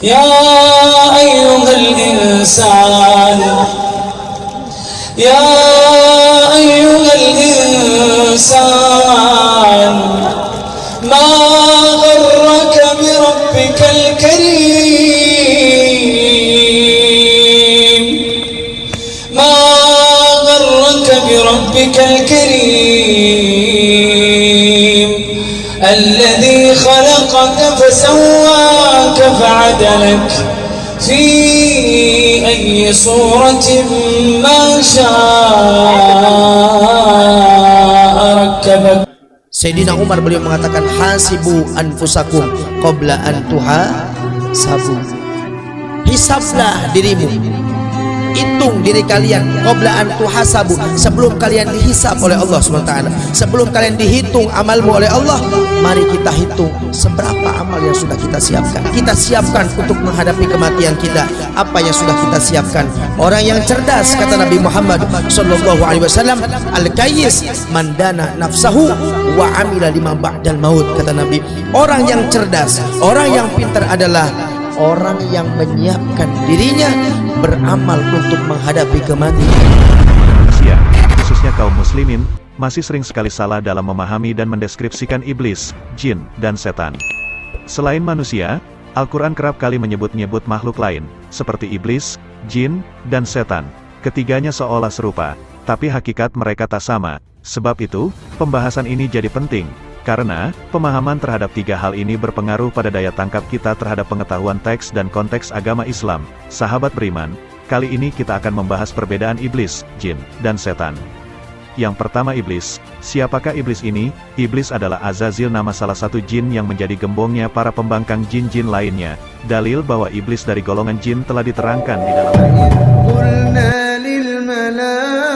يا أيها الإنسان يا أيها الإنسان ما غرك بربك الكريم ما غرك بربك الكريم الذي خلقك فسواك فعدلك في أي صورة ما شاء ركبك. Sayyidina Umar beliau mengatakan hasibu anfusakum qabla an tuhasabu. Hisablah dirimu, hitung diri kalian qabla an tuhasabu, sebelum kalian dihisab oleh Allah SWT, sebelum kalian dihitung amalmu oleh Allah. Mari kita hitung seberapa amal yang sudah kita siapkan. Kita siapkan untuk menghadapi kematian kita. Apa yang sudah kita siapkan? Orang yang cerdas, kata Nabi Muhammad SAW, al-kayyis mandana nafsahu wa amila lima ba'dal maut. Kata Nabi, orang yang cerdas, orang yang pintar adalah orang yang menyiapkan dirinya beramal untuk menghadapi kematian. Manusia, khususnya kaum muslimin, masih sering sekali salah dalam memahami dan mendeskripsikan iblis, jin, dan setan. Selain manusia, Al-Quran kerap kali menyebut-nyebut makhluk lain, seperti iblis, jin, dan setan. Ketiganya seolah serupa, tapi hakikat mereka tak sama. Sebab itu, pembahasan ini jadi penting, karena pemahaman terhadap tiga hal ini berpengaruh pada daya tangkap kita terhadap pengetahuan teks dan konteks agama Islam. Sahabat beriman, kali ini kita akan membahas perbedaan iblis, jin, dan setan. Yang pertama, iblis. Siapakah iblis ini? Iblis adalah Azazil, nama salah satu jin yang menjadi gembongnya para pembangkang jin-jin lainnya. Dalil bahwa iblis dari golongan jin telah diterangkan di dalam ayat. Qulna lil malaikati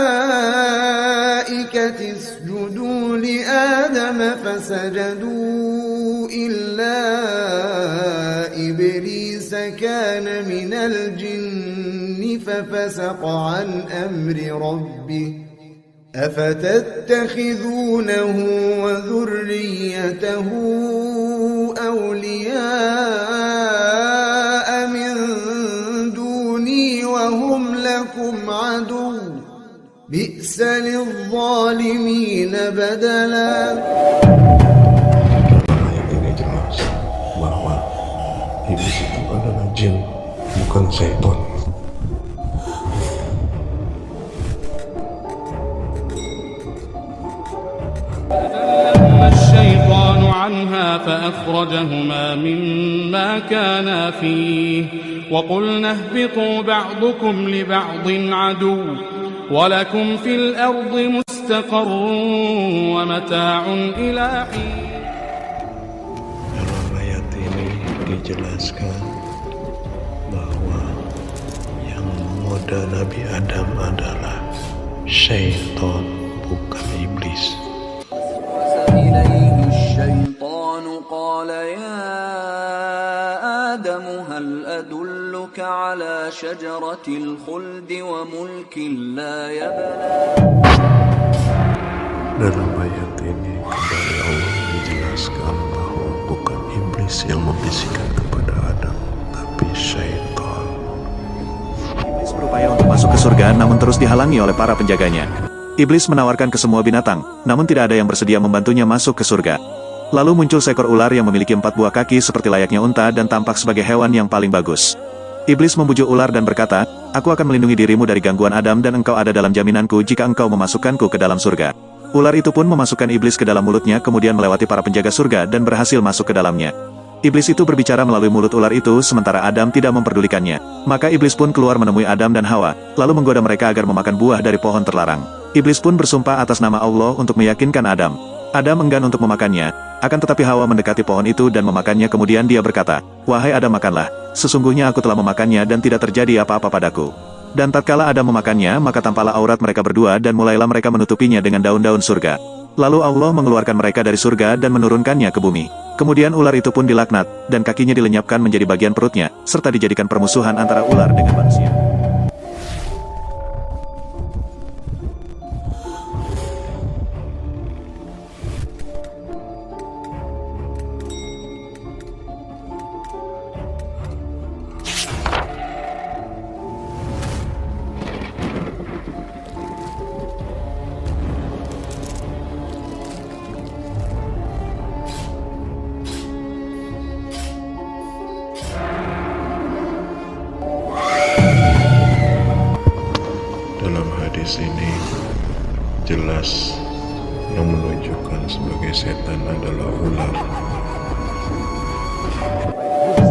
isjudu li Adam fasajadu illa iblis kana minal jinni fafasaqa an amri rabbih أفتتخذونه وذريته أولياء من دوني وهم لكم عدو بئس للظالمين بدلا. Ayat ini jelas bahwa iblis itu adalah jin, bukan setan. الشيطان عنها فأخرجهما مما كانا فيه وقلنا اهبطوا بعضكم لبعض عدو ولكم في الأرض مستقر ومتاع إلى حين. Dalam ayat ini dijelaskan bahwa yang menggoda Nabi Adam adalah syaitan, bukan iblis. إليه الشيطان قال يا آدم هل أدلك على شجرة الخلد وملك لا يبلى. Dalam ayat ini kembali Allah menjelaskan bahwa bukan iblis yang membisikkan kepada Adam, tapi syaitan. Iblis berupaya untuk masuk ke surga namun terus dihalangi oleh para penjaganya. Iblis menawarkan ke semua binatang, namun tidak ada yang bersedia membantunya masuk ke surga. Lalu muncul seekor ular yang memiliki 4 buah kaki seperti layaknya unta dan tampak sebagai hewan yang paling bagus. Iblis membujuk ular dan berkata, "Aku akan melindungi dirimu dari gangguan Adam dan engkau ada dalam jaminanku jika engkau memasukkanku ke dalam surga." Ular itu pun memasukkan iblis ke dalam mulutnya, kemudian melewati para penjaga surga dan berhasil masuk ke dalamnya. Iblis itu berbicara melalui mulut ular itu, sementara Adam tidak memperdulikannya. Maka iblis pun keluar menemui Adam dan Hawa, lalu menggoda mereka agar memakan buah dari pohon terlarang. Iblis pun bersumpah atas nama Allah untuk meyakinkan Adam. Adam enggan untuk memakannya, akan tetapi Hawa mendekati pohon itu dan memakannya, kemudian dia berkata, "Wahai Adam, makanlah, sesungguhnya aku telah memakannya dan tidak terjadi apa-apa padaku." Dan tatkala Adam memakannya, maka tampaklah aurat mereka berdua dan mulailah mereka menutupinya dengan daun-daun surga. Lalu Allah mengeluarkan mereka dari surga dan menurunkannya ke bumi. Kemudian ular itu pun dilaknat, dan kakinya dilenyapkan menjadi bagian perutnya, serta dijadikan permusuhan antara ular dengan manusia. hadis ini jelas yang menunjukkan sebagai setan adalah ular.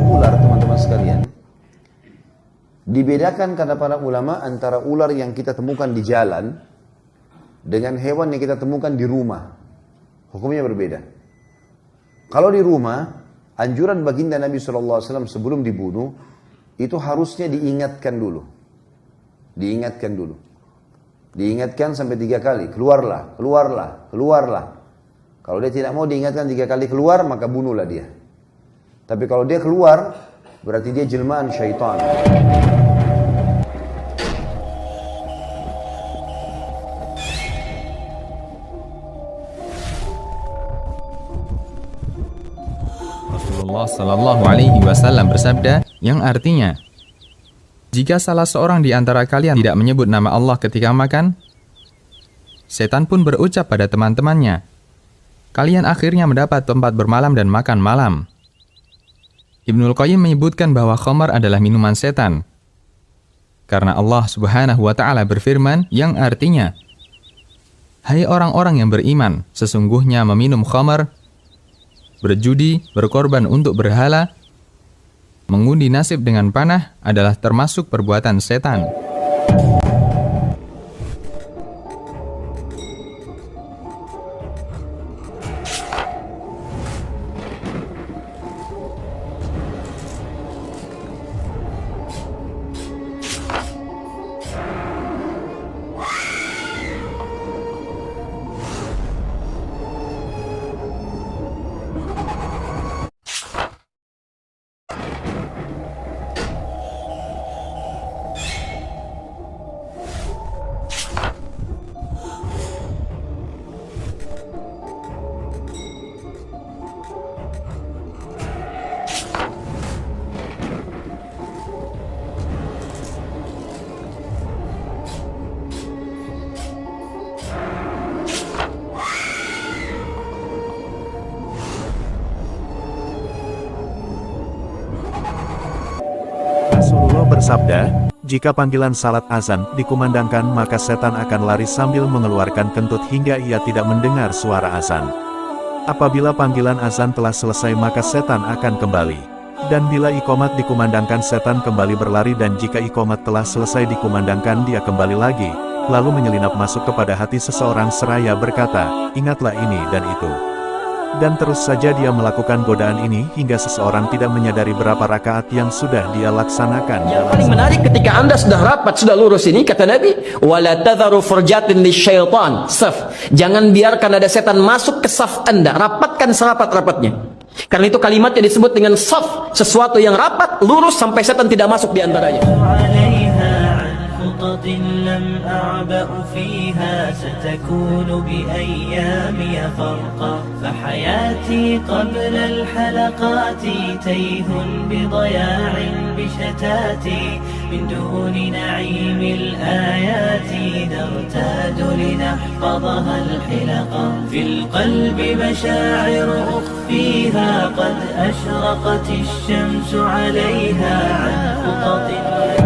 Ular, teman-teman sekalian, dibedakan kata para ulama antara ular yang kita temukan di jalan dengan hewan yang kita temukan di rumah. Hukumnya berbeda. Kalau di rumah, anjuran baginda Nabi SAW sebelum dibunuh itu harusnya diingatkan dulu. Diingatkan sampai 3 kali, keluarlah, keluarlah, keluarlah. Kalau dia tidak mau diingatkan 3 kali keluar, maka bunuhlah dia. Tapi kalau dia keluar, berarti dia jelmaan syaitan. Rasulullah Shallallahu Alaihi Wasallam bersabda, yang artinya, jika salah seorang di antara kalian tidak menyebut nama Allah ketika makan, setan pun berucap pada teman-temannya, kalian akhirnya mendapat tempat bermalam dan makan malam. Ibnul Qayyim menyebutkan bahwa khamar adalah minuman setan, karena Allah Subhanahu wa Ta'ala berfirman, yang artinya, hai orang-orang yang beriman, sesungguhnya meminum khamar, berjudi, berkorban untuk berhala, mengundi nasib dengan panah adalah termasuk perbuatan setan. Rasulullah bersabda, jika panggilan salat azan dikumandangkan maka setan akan lari sambil mengeluarkan kentut hingga ia tidak mendengar suara azan. Apabila panggilan azan telah selesai maka setan akan kembali. Dan bila iqamat dikumandangkan setan kembali berlari, dan jika iqamat telah selesai dikumandangkan dia kembali lagi, lalu menyelinap masuk kepada hati seseorang seraya berkata, ingatlah ini dan itu. Dan terus saja dia melakukan godaan ini hingga seseorang tidak menyadari berapa rakaat yang sudah dia laksanakan. Yang paling menarik ketika Anda sudah rapat, sudah lurus ini, kata Nabi, wala tadharu furjatin lisyaitan, saf. Jangan biarkan ada setan masuk ke saf Anda, rapatkan serapat-rapatnya. Karena itu kalimatnya disebut dengan saf, sesuatu yang rapat, lurus sampai setan tidak masuk di antaranya. لم أعبأ فيها ستكون بأيامي فرقا فحياتي قبل الحلقات تيه بضياع بشتاتي من دون نعيم الآيات نرتاد لنحفظها الحلقا في القلب مشاعر أخفيها قد أشرقت الشمس عليها عن خطط.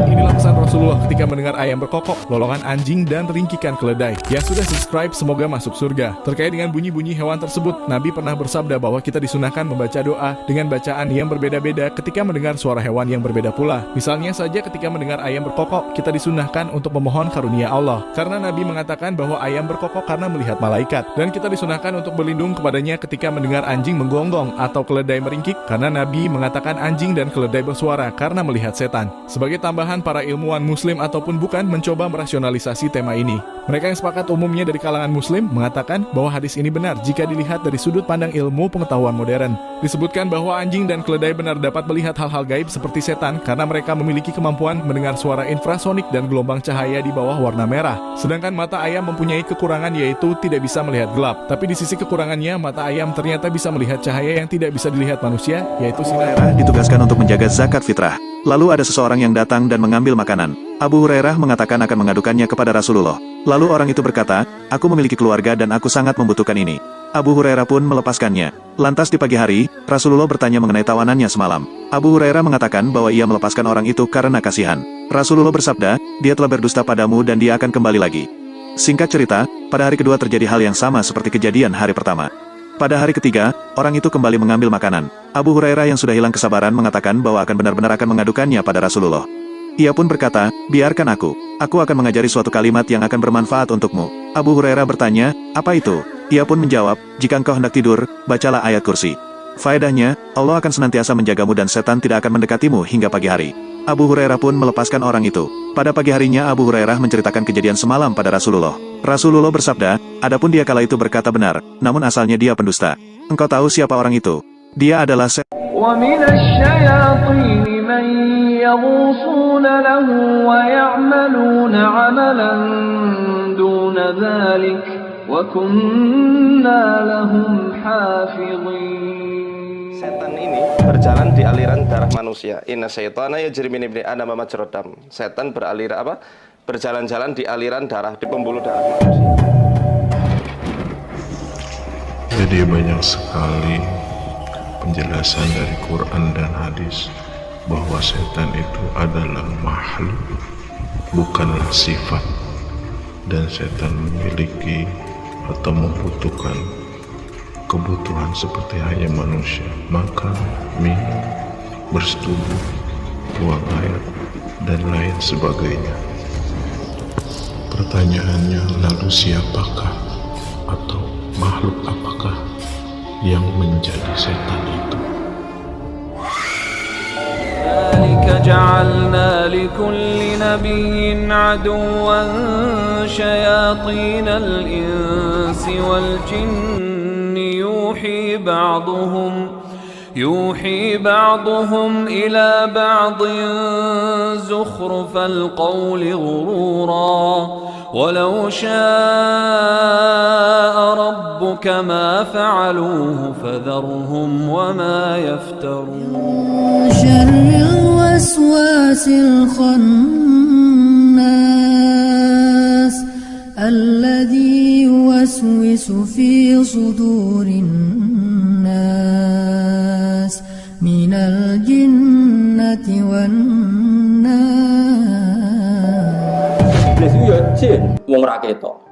Inilah pesan Rasulullah ketika mendengar ayam berkokok, lolongan anjing, dan ringkikan keledai. Yang sudah subscribe semoga masuk surga. Terkait dengan bunyi-bunyi hewan tersebut, Nabi pernah bersabda bahwa kita disunahkan membaca doa dengan bacaan yang berbeda-beda ketika mendengar suara hewan yang berbeda pula. Misalnya saja ketika mendengar ayam berkokok, kita disunahkan untuk memohon karunia Allah. Karena Nabi mengatakan bahwa ayam berkokok karena melihat malaikat. Dan kita disunahkan untuk berlindung kepadanya ketika mendengar anjing menggonggong atau keledai meringkik. Karena Nabi mengatakan anjing dan keledai bersuara karena melihat setan. Sebagai tambahan, para ilmuwan muslim ataupun bukan mencoba merasionalisasi tema ini. Mereka yang sepakat umumnya dari kalangan muslim mengatakan bahwa hadis ini benar jika dilihat dari sudut pandang ilmu pengetahuan modern. Disebutkan bahwa anjing dan keledai benar dapat melihat hal-hal gaib seperti setan karena mereka memiliki kemampuan mendengar suara infrasonik dan gelombang cahaya di bawah warna merah. Sedangkan mata ayam mempunyai kekurangan yaitu tidak bisa melihat gelap. Tapi di sisi kekurangannya, mata ayam ternyata bisa melihat cahaya yang tidak bisa dilihat manusia, yaitu sinar. Ditugaskan untuk menjaga zakat fitrah. Lalu ada seseorang yang datang dan mengambil makanan. Abu Hurairah mengatakan akan mengadukannya kepada Rasulullah. Lalu orang itu berkata, aku memiliki keluarga dan aku sangat membutuhkan ini. Abu Hurairah pun melepaskannya. Lantas di pagi hari, Rasulullah bertanya mengenai tawanannya semalam. Abu Hurairah mengatakan bahwa ia melepaskan orang itu karena kasihan. Rasulullah bersabda, dia telah berdusta padamu dan dia akan kembali lagi. Singkat cerita, pada hari kedua terjadi hal yang sama seperti kejadian hari pertama. Pada hari ketiga, orang itu kembali mengambil makanan. Abu Hurairah yang sudah hilang kesabaran mengatakan bahwa akan benar-benar akan mengadukannya pada Rasulullah. Ia pun berkata, biarkan aku akan mengajari suatu kalimat yang akan bermanfaat untukmu. Abu Hurairah bertanya, apa itu? Ia pun menjawab, jika engkau hendak tidur, bacalah ayat kursi. Faedahnya, Allah akan senantiasa menjagamu dan setan tidak akan mendekatimu hingga pagi hari. Abu Hurairah pun melepaskan orang itu. Pada pagi harinya Abu Hurairah menceritakan kejadian semalam pada Rasulullah. Rasulullah bersabda, adapun dia kala itu berkata benar, namun asalnya dia pendusta. Engkau tahu siapa orang itu? Dia adalah وَمِنَ الشَّيَاطِينِ مَن يَغُوصُونَ لَهُ وَيَعْمَلُونَ عَمَلًا دُونَ ذَلِكَ وَكُنَّا لَهُمْ حَافِظِينَ. Setan ini berjalan di aliran darah manusia. Inna syaitana yajri min ibni adama majrad dam. Setan berjalan-jalan di aliran darah, di pembuluh darah manusia. Jadi banyak sekali penjelasan dari Quran dan hadis bahwa setan itu adalah makhluk, bukanlah sifat, dan setan memiliki atau membutuhkan kebutuhan seperti hanya manusia, makan, minum, bersetubuh, buang air, dan lain sebagainya. Pertanyaannya, lalu siapakah atau makhluk apakah yang menjadi setan itu? جعلنا لكل نبي عدوا شياطين الإنس والجن يوحي بعضهم إلى بعض زخرف القول غرورا ولو شاء ربك ما فعلوه فذرهم وما يفترون. شر الوسواس الخناس الذي يوسوس في صدور الناس من الجنة والناس. Iblis itu ya jin, wong ra ketok.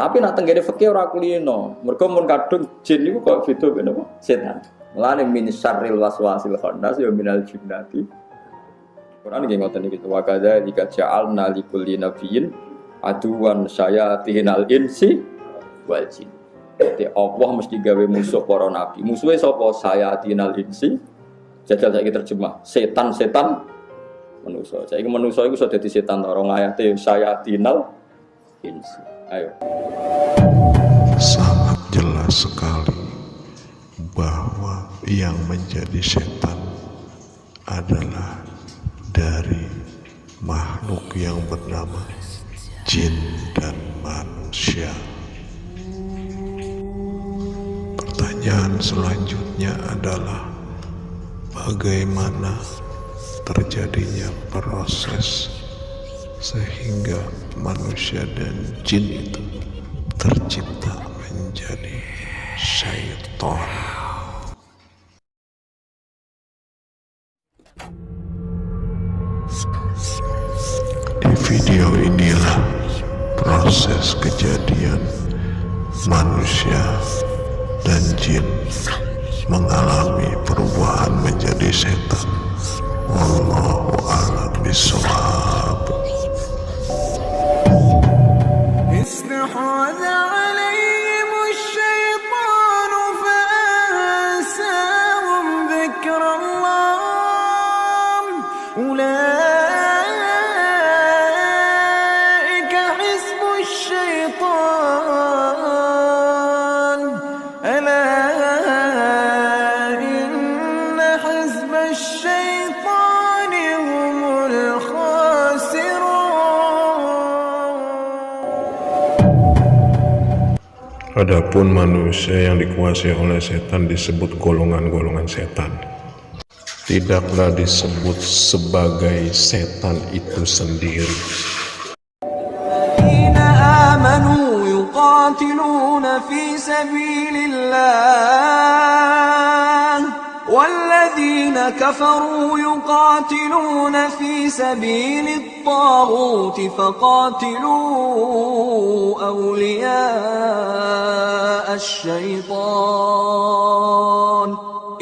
Tapi nak tenggene fikih ora kulino. Mergo mun kadung jin niku kok beda ben apa? Setan. Mulane min syarril waswasil khannas ya minal jinnati. Quran nggih ngoten iki wa kadza jika ja'alna likulli nabiyyin aduwan syayatinal insi wal jin. Jadi Allah mesti gawe musuh para nabi. Musuhe sapa? Syayatinal insi. Jajal saiki terjemah, setan-setan manusia. Saiki manusia iku iso dadi setan ta rong ayate syayatinal insi. Ayo. Sangat jelas sekali bahwa yang menjadi setan adalah dari makhluk yang bernama jin dan manusia. Pertanyaan selanjutnya adalah bagaimana terjadinya proses sehingga manusia dan jin itu tercipta menjadi syaitan. Di video inilah proses kejadian manusia dan jin mengalami perubahan menjadi setan. Wallahu a'lam bishawab. استحوذ عليهم الشيطان فأنساهم ذكر الله أولئك حزب الشيطان ألا إن حزب الشيطان هم الخاسرون. Adapun manusia yang dikuasai oleh setan disebut golongan-golongan setan. Tidaklah disebut sebagai setan itu sendiri. الذين آمنوا يقاتلون في سبيل الله والذين كفروا يقاتلون في سبيل الطاغوت فقاتلوا أولياء الشيطان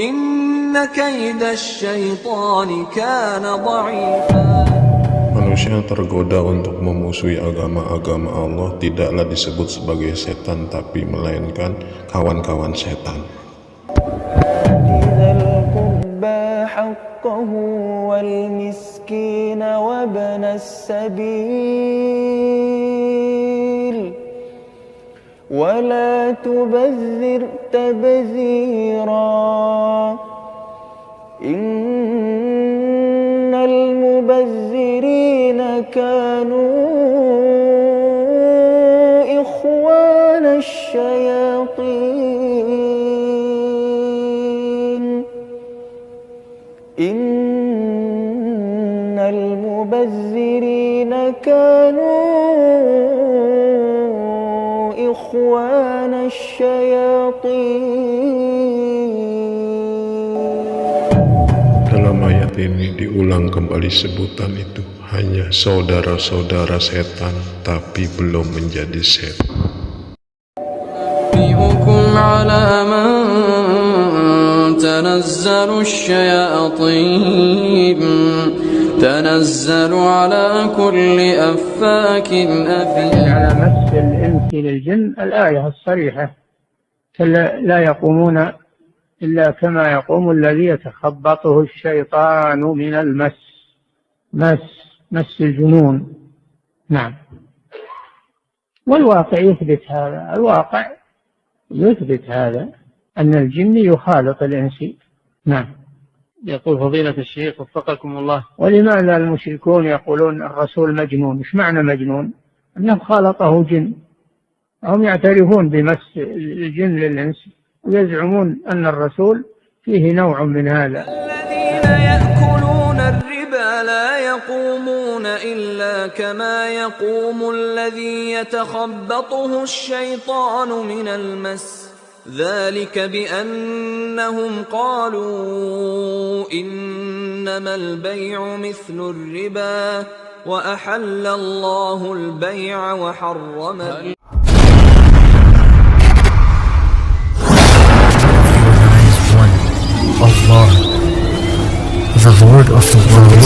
إن كيد الشيطان كان ضعيفا. Manusia tergoda untuk memusuhi agama-agama Allah tidaklah disebut sebagai setan, tapi melainkan kawan-kawan setan. حقه والمسكين وابن السبيل ولا تبذر تبذيرا إن المبذرين كانوا إخوان الشياطين إن المبذرين كانوا إخوان الشياطين. Dalam ayat ini diulang kembali sebutan itu, hanya saudara-saudara setan tapi belum menjadi setan. تنزل الشياطين تنزل على كل أفاك أثيم. على مس الإنس للجن الآية الصريحة لا يقومون إلا كما يقوم الذي يتخبطه الشيطان من المس مس الجنون. نعم، والواقع يثبت هذا، الواقع يثبت هذا أن الجن يخالط الإنس. نعم. يقول فضيلة الشيخ وفقكم الله، ولماذا المشركون يقولون الرسول مجنون؟ إيش معنى مجنون؟ أنه خالطه جن، هم يعترفون بمس الجن للإنس ويزعمون أن الرسول فيه نوع من هذا. الذين يأكلون الربا لا يقومون إلا كما يقوم الذي يتخبطه الشيطان من المس، ذلك بأنهم قالوا إنما البيع مثل الربا وأحل الله البيع وحرم Allah, the Lord of the world.